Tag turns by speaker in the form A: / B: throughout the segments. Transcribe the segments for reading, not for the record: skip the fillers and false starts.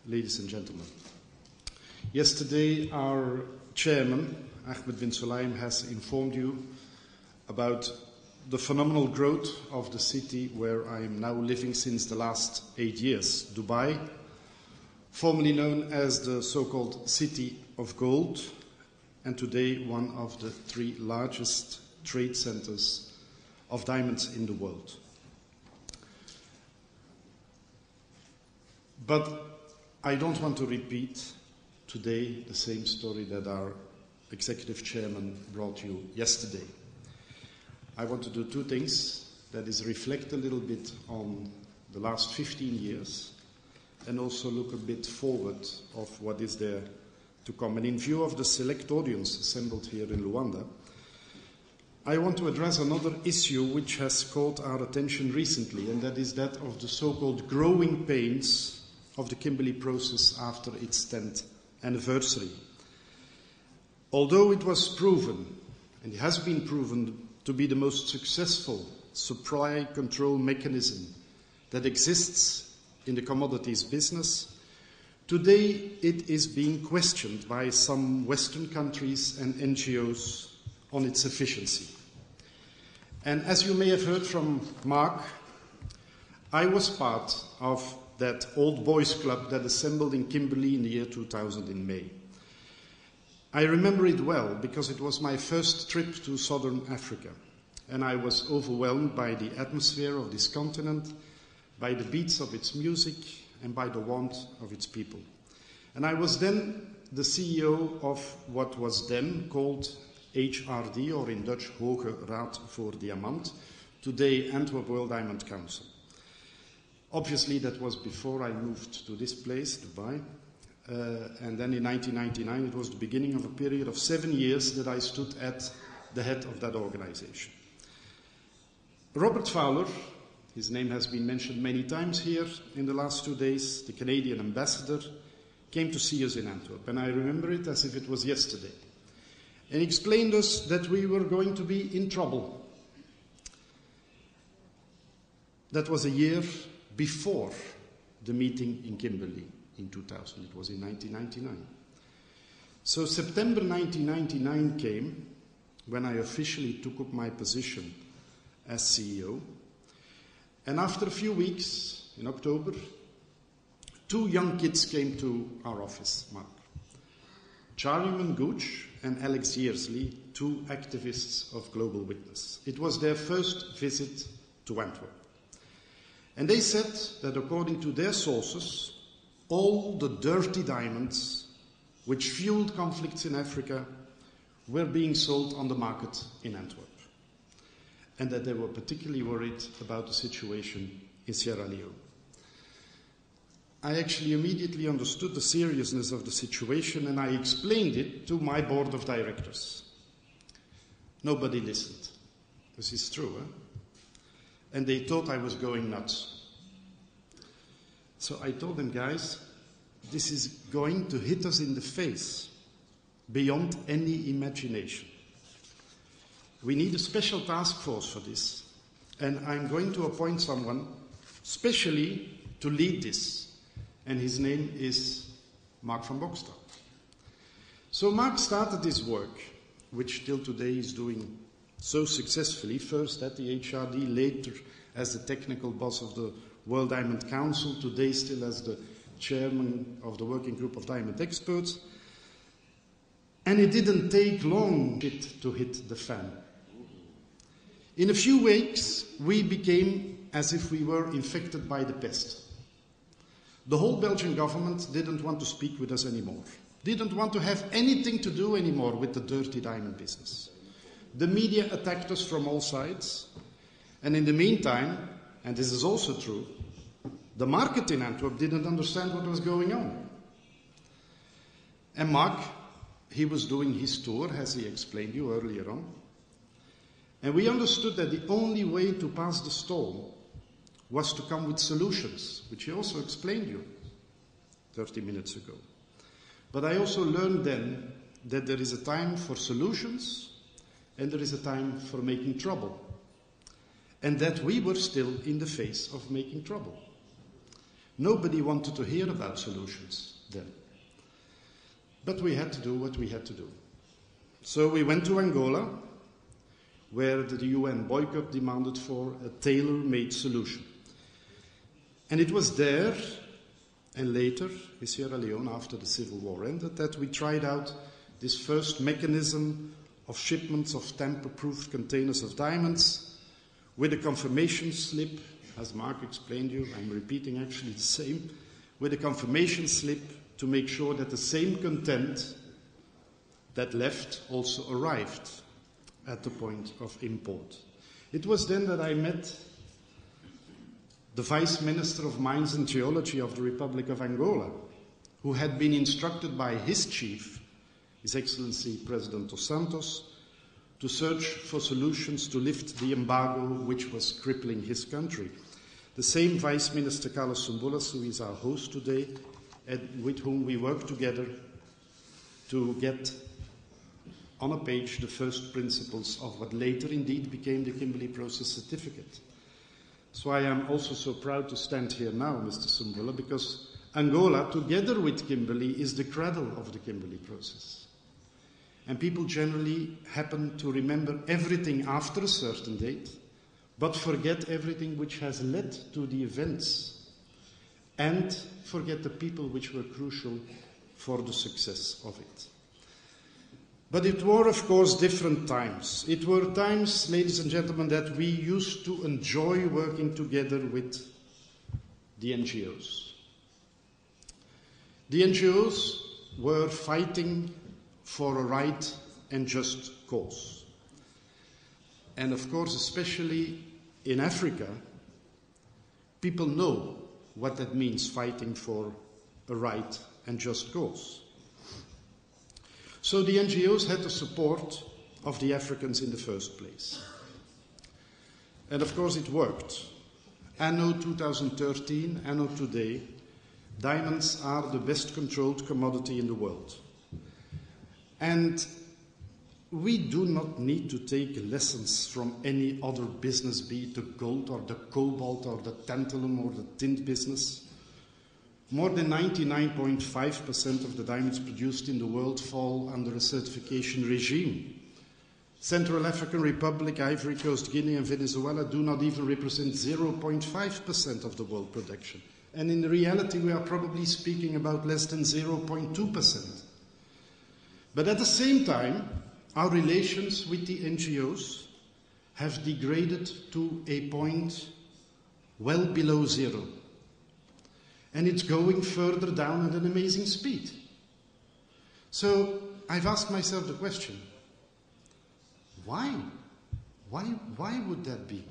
A: ladies and gentlemen. Yesterday, our chairman, Ahmed bin Sulaim, has informed you about the phenomenal growth of the city where I am now living since the last 8 years, Dubai, formerly known as the so-called City of Gold, and today one of the 3 largest trade centers of diamonds in the world. But I don't want to repeat today the same story that our executive chairman brought you yesterday. I want to do 2 things. That is, reflect a little bit on the last 15 years and also look a bit forward of what is there to come. And in view of the select audience assembled here in Luanda, I want to address another issue which has caught our attention recently, and that is that of the so-called growing pains of the Kimberley process after its 10th anniversary. Although it was proven, and it has been proven, to be the most successful supply control mechanism that exists in the commodities business, today it is being questioned by some Western countries and NGOs on its efficiency. And as you may have heard from Mark, I was part of that old boys club that assembled in Kimberley in the year 2000 in May. I remember it well because it was my first trip to southern Africa, and I was overwhelmed by the atmosphere of this continent, by the beats of its music, and by the warmth of its people. And I was then the CEO of what was then called HRD, or in Dutch Hoge Raad voor Diamant, today Antwerp World Diamond Council. Obviously, that was before I moved to this place, Dubai. And then in 1999, it was the beginning of a period of 7 years that I stood at the head of that organization. Robert Fowler, his name has been mentioned many times here in the last 2 days, the Canadian ambassador, came to see us in Antwerp. And I remember it as if it was yesterday. And explained us that we were going to be in trouble. That was a year before the meeting in Kimberley in 2000. It was in 1999. So September 1999 came when I officially took up my position as CEO. And after a few weeks, in October, 2 young kids came to our office, Mark. Charlie Mangouch and Alex Yearsley, 2 activists of Global Witness. It was their first visit to Antwerp. And they said that according to their sources, all the dirty diamonds which fueled conflicts in Africa were being sold on the market in Antwerp. And that they were particularly worried about the situation in Sierra Leone. I actually immediately understood the seriousness of the situation, and I explained it to my board of directors. Nobody listened. This is true, eh? And they thought I was going nuts. So I told them, guys, this is going to hit us in the face beyond any imagination. We need a special task force for this, and I'm going to appoint someone specially to lead this, and his name is Mark van Bokstad. So Mark started this work, which till today is doing so successfully, first at the HRD, later as the technical boss of the World Diamond Council, today still as the chairman of the working group of diamond experts. And it didn't take long to hit the fan. In a few weeks, we became as if we were infected by the pest. The whole Belgian government didn't want to speak with us anymore. Didn't want to have anything to do anymore with the dirty diamond business. The media attacked us from all sides. And in the meantime, and this is also true, the market in Antwerp didn't understand what was going on. And Mark, he was doing his tour, as he explained you earlier on. And we understood that the only way to pass the storm was to come with solutions, which he also explained you 30 minutes ago. But I also learned then that there is a time for solutions and there is a time for making trouble. And that we were still in the face of making trouble. Nobody wanted to hear about solutions then. But we had to do what we had to do. So we went to Angola, where the UN boycott demanded for a tailor-made solution. And it was there, and later, in Sierra Leone, after the civil war ended, that we tried out this first mechanism of shipments of tamper-proof containers of diamonds with a confirmation slip, as Mark explained you, I'm repeating actually the same, with a confirmation slip to make sure that the same content that left also arrived at the point of import. It was then that I met the Vice Minister of Mines and Geology of the Republic of Angola, who had been instructed by his chief, His Excellency President dos Santos, to search for solutions to lift the embargo which was crippling his country. The same Vice Minister Carlos Sumbulas, who is our host today, and with whom we work together to get on a page the first principles of what later indeed became the Kimberley Process Certificate. So I am also so proud to stand here now, Mr. Sumbula, because Angola, together with Kimberley, is the cradle of the Kimberley process. And people generally happen to remember everything after a certain date, but forget everything which has led to the events, and forget the people which were crucial for the success of it. But it were, of course, different times. It were times, ladies and gentlemen, that we used to enjoy working together with the NGOs. The NGOs were fighting for a right and just cause. And of course, especially in Africa, people know what that means, fighting for a right and just cause. So the NGOs had the support of the Africans in the first place. And of course it worked. Anno 2013, anno today, diamonds are the best controlled commodity in the world. And we do not need to take lessons from any other business, be it the gold or the cobalt or the tantalum or the tin business. More than 99.5% of the diamonds produced in the world fall under a certification regime. Central African Republic, Ivory Coast, Guinea and Venezuela do not even represent 0.5% of the world production. And in reality, we are probably speaking about less than 0.2%. But at the same time, our relations with the NGOs have degraded to a point well below zero. And it's going further down at an amazing speed. So I've asked myself the question, why? Why would that be?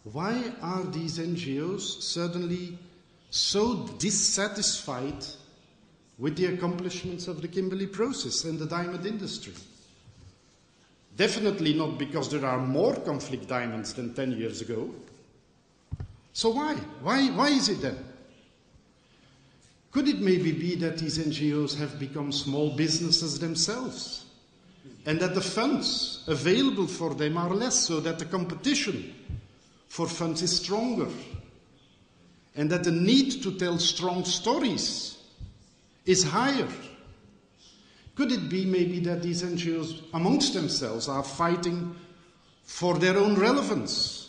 A: Why are these NGOs suddenly so dissatisfied with the accomplishments of the Kimberley process and the diamond industry? Definitely not because there are more conflict diamonds than 10 years ago. So why? Why is it then? Could it maybe be that these NGOs have become small businesses themselves, and that the funds available for them are less, so that the competition for funds is stronger, and that the need to tell strong stories is higher? Could it be maybe that these NGOs amongst themselves are fighting for their own relevance?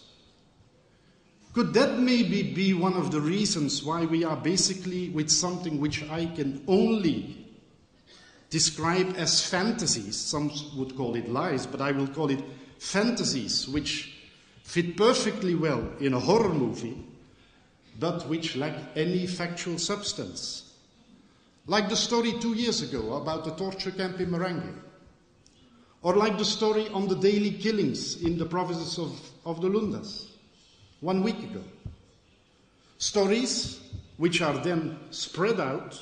A: Could that maybe be one of the reasons why we are basically with something which I can only describe as fantasies? Some would call it lies, but I will call it fantasies, which fit perfectly well in a horror movie, but which lack any factual substance. Like the story 2 years ago about the torture camp in Marange, or like the story on the daily killings in the provinces of the Lundas 1 week ago. Stories which are then spread out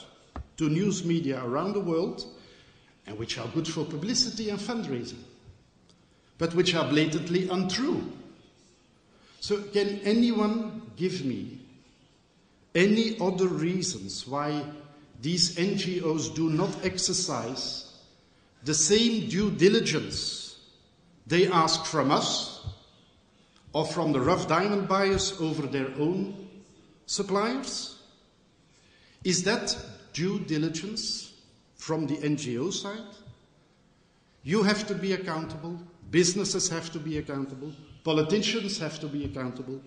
A: to news media around the world and which are good for publicity and fundraising, but which are blatantly untrue. So can anyone give me any other reasons why these NGOs do not exercise the same due diligence they ask from us or from the rough diamond buyers over their own suppliers? Is that due diligence from the NGO side? You have to be accountable, businesses have to be accountable, politicians have to be accountable.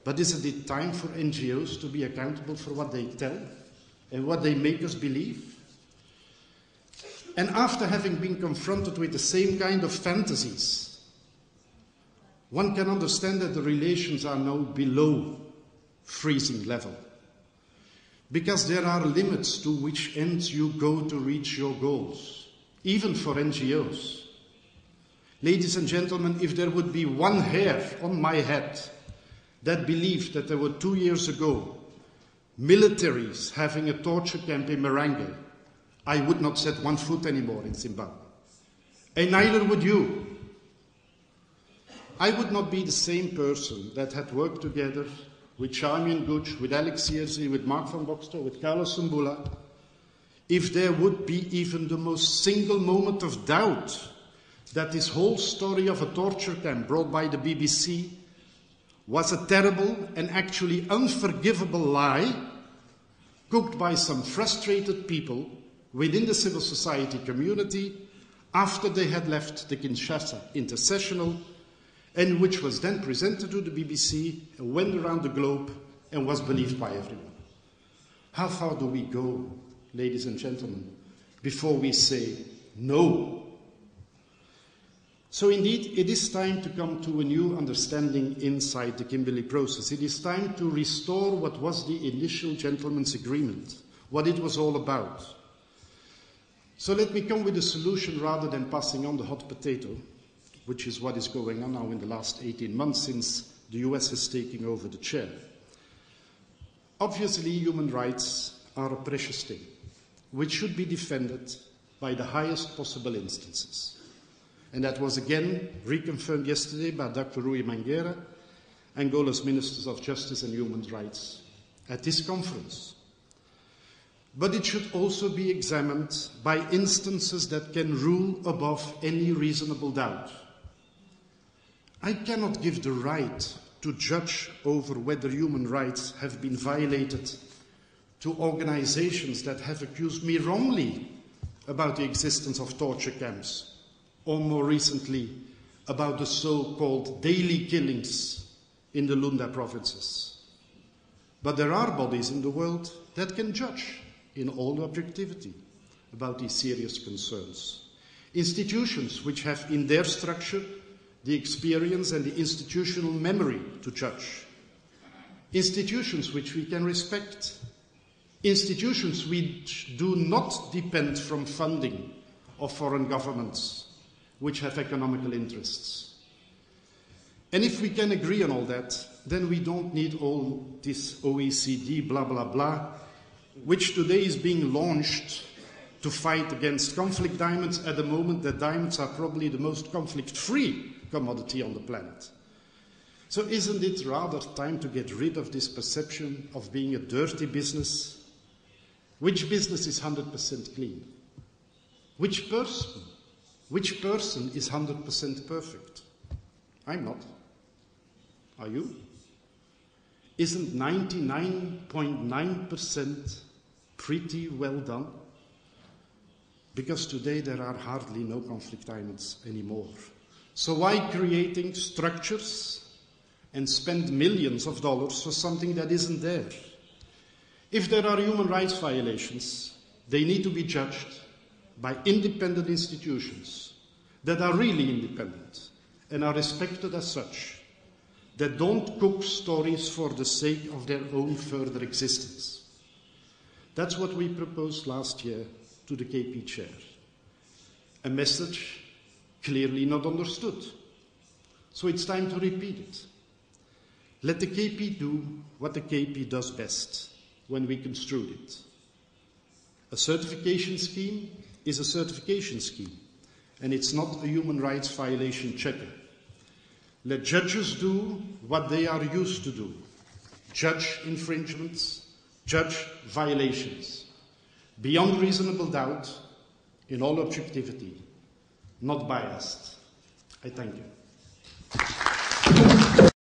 A: But isn't it time for NGOs to be accountable for what they tell and what they make us believe? And after having been confronted with the same kind of fantasies, one can understand that the relations are now below freezing level. Because there are limits to which ends you go to reach your goals, even for NGOs. Ladies and gentlemen, if there would be one hair on my head that believed that there were 2 years ago militaries having a torture camp in Marange, I would not set one foot anymore in Zimbabwe. And neither would you. I would not be the same person that had worked together with Charmian Gooch, with Alex Sierzi, with Mark van Boxter, with Carlos Sumbula, if there would be even the most single moment of doubt that this whole story of a torture camp brought by the BBC was a terrible and actually unforgivable lie cooked by some frustrated people within the civil society community after they had left the Kinshasa Intersessional, and which was then presented to the BBC and went around the globe and was believed by everyone. How far do we go, ladies and gentlemen, before we say no? So indeed, it is time to come to a new understanding inside the Kimberley process. It is time to restore what was the initial gentleman's agreement, what it was all about. So let me come with a solution rather than passing on the hot potato, which is what is going on now in the last 18 months since the US is taking over the chair. Obviously, human rights are a precious thing, which should be defended by the highest possible instances. And that was again reconfirmed yesterday by Dr. Rui Mangueira, Angola's Minister of Justice and Human Rights, at this conference. But it should also be examined by instances that can rule above any reasonable doubt. I cannot give the right to judge over whether human rights have been violated to organizations that have accused me wrongly about the existence of torture camps, or more recently, about the so-called daily killings in the Lunda provinces. But there are bodies in the world that can judge in all objectivity about these serious concerns. Institutions which have in their structure the experience and the institutional memory to judge. Institutions which we can respect. Institutions which do not depend from funding of foreign governments, which have economical interests. And if we can agree on all that, then we don't need all this OECD blah blah blah, which today is being launched to fight against conflict diamonds at the moment that diamonds are probably the most conflict-free commodity on the planet. So isn't it rather time to get rid of this perception of being a dirty business? Which business is 100% clean? Which person is 100% perfect? I'm not. Are you? Isn't 99.9% pretty well done? Because today there are hardly no conflict diamonds anymore. So why creating structures and spend millions of dollars for something that isn't there? If there are human rights violations, they need to be judged by independent institutions that are really independent and are respected as such, that don't cook stories for the sake of their own further existence. That's what we proposed last year to the KP chair. A message clearly not understood. So it's time to repeat it. Let the KP do what the KP does best when we construed it. A certification scheme is a certification scheme, and it's not a human rights violation checker. Let judges do what they are used to do. Judge infringements, judge violations. Beyond reasonable doubt, in all objectivity, not biased. I thank you.